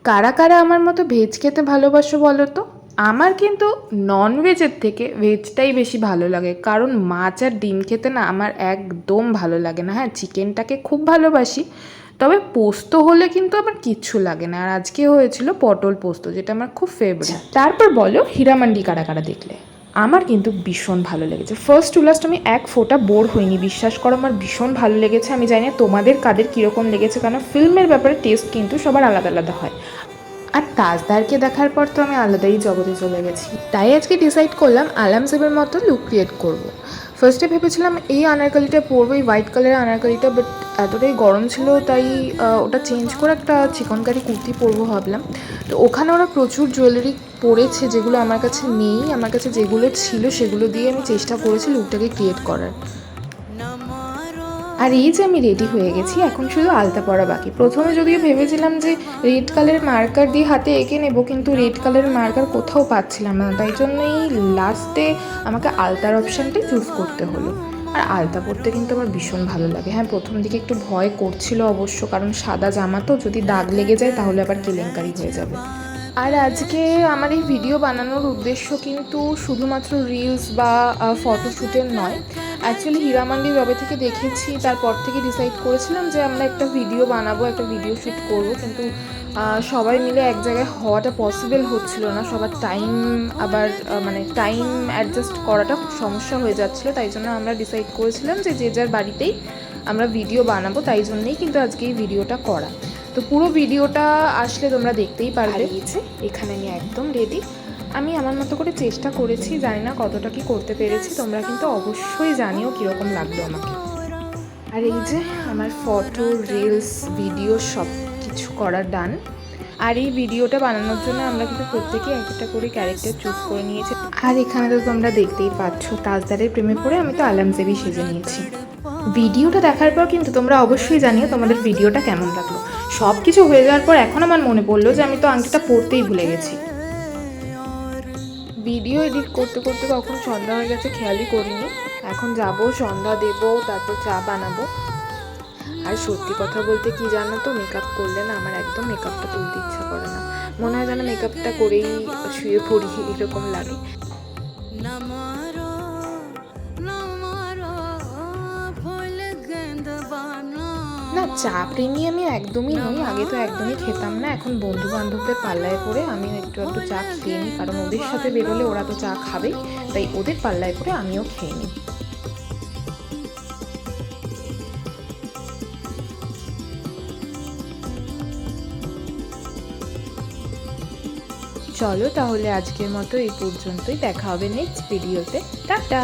কারা কারা আমার মতো ভেজ খেতে ভালোবাসো বলো তো? আমার কিন্তু ননভেজের থেকে ভেজটাই বেশি ভালো লাগে, কারণ মাছ আর ডিম খেতে না আমার একদম ভালো লাগে না। হ্যাঁ, চিকেনটাকে খুব ভালোবাসি, তবে পোস্ত হলে কিন্তু আমার কিচ্ছু লাগে না। আর আজকে হয়েছিল পটল পোস্ত, যেটা আমার খুব ফেভারিট। তারপর বলো হীরামান্ডি কারা কারা দেখলে? আমার কিন্তু ভীষণ ভালো লেগেছে, ফার্স্ট টু লাস্ট আমি এক ফোঁটা বোর হইনি, বিশ্বাস করো আমার ভীষণ ভালো লেগেছে। আমি জানি না তোমাদের কাদের কীরকম লেগেছে, কারণ ফিল্মের ব্যাপারে টেস্ট কিন্তু সবার আলাদা আলাদা হয়। আর তাজদারকে দেখার পর তো আমি আলাদাই জগতে চলে গেছি, তাই আজকে ডিসাইড করলাম আলামজেবের মতো লুক ক্রিয়েট করব। ফার্স্টে ভেবেছিলাম এই আনারকালিটা পরবো, এই হোয়াইট কালারের আনারকালিটা, বাট এতটাই গরম ছিল তাই ওটা চেঞ্জ করে একটা চিকনকারি কুর্তি পরবো ভাবলাম। তো ওখানে ওরা প্রচুর জুয়েলারি পরেছে, যেগুলো আমার কাছে নেই। আমার কাছে যেগুলো ছিল সেগুলো দিয়ে আমি চেষ্টা করেছি লুকটাকে ক্রিয়েট করার। আর এই যে আমি রেডি হয়ে গেছি, এখন শুধু আলতা পরা বাকি। প্রথমে যদিও ভেবেছিলাম যে রেড কালারের মার্কার দিয়ে হাতে এঁকে নেবো, কিন্তু রেড কালারের মার্কার কোথাও পাচ্ছিলাম না, তাই জন্যই লাস্টে আমাকে আলতার অপশানটাই চুজ করতে হলো। আর আলতা পরতে কিন্তু আমার ভীষণ ভালো লাগে। হ্যাঁ, প্রথম দিকে একটু ভয় করছিল অবশ্য, কারণ সাদা জামা তো, যদি দাগ লেগে যায় তাহলে আবার কেলেঙ্কারি হয়ে যাবে। আর আজকে আমার এই ভিডিও বানানোর উদ্দেশ্য কিন্তু শুধুমাত্র রিলস বা ফটোশ্যুটের নয়। অ্যাকচুয়ালি হীরামান্ডি যবে থেকে দেখেছি তারপর থেকে ডিসাইড করেছিলাম যে আমরা একটা ভিডিও বানাবো, একটা ভিডিও শ্যুট করবো, কিন্তু সবাই মিলে এক জায়গায় হওয়াটা পসিবল হচ্ছিল না। সবার টাইম আবার মানে টাইম অ্যাডজাস্ট করাটা খুব সমস্যা হয়ে যাচ্ছিলো, তাই জন্য আমরা ডিসাইড করেছিলাম যে যে যার বাড়িতেই আমরা ভিডিও বানাবো। তাই জন্যেই কিন্তু আজকে এই ভিডিওটা করা। তো পুরো ভিডিওটা আসলে তোমরা দেখতেই পারবে। এখানে আমি একদম রেডি, আমি আমার মতো করে চেষ্টা করেছি, জানি না কতটা কি করতে পেরেছি, তোমরা কিন্তু অবশ্যই জানিও কীরকম লাগলো আমাকে। আর এই যে আমার ফটো, রিলস, ভিডিও সব কিছু করা ডান। আর এই ভিডিওটা বানানোর জন্য আমরা কিন্তু প্রত্যেকেই একটা করে ক্যারেক্টার চুজ করে নিয়েছি। আর এখানে তো তোমরা দেখতেই পাচ্ছ তাজদারের প্রেমে পড়ে আমি তো আলামজেবি সেজে নিয়েছি। ভিডিওটা দেখার পর কিন্তু তোমরা অবশ্যই জানিও তোমাদের ভিডিওটা কেমন লাগলো। সব কিছু হয়ে যাওয়ার পর এখন আমার মনে পড়লো যে আমি তো আংটিটা পরতেই ভুলে গেছি। ভিডিও এডিট করতে করতে কখন সন্ধ্যা হয়ে গেছে খেয়ালই করিনি। এখন যাব, সন্ধ্যা দেব, তারপর চা বানাবো। আর সত্যি কথা বলতে কি জানো তো, মেকআপ করলে না আমার একদম মেকআপটা তুলতে ইচ্ছা করে না, মনে হয় যেন মেকআপটা করেই শুয়ে পড়ি, এরকম লাগে। না, চা প্রেমী আমি একদমই নই, আগে তো একদমই খেতাম না। এখন বন্ধু বান্ধবদের পাল্লায় পড়ে আমিও একটু একটু চা খেয়ে নিই, কারণ ওদের সাথে বেরোলে ওরা তো চা খাবেই, তাই ওদের পাল্লায় পড়ে আমিও খেয়ে নিই। চলো তাহলে আজকের মতো এই পর্যন্তই, দেখা হবে নেক্সট ভিডিওতে। টাটা।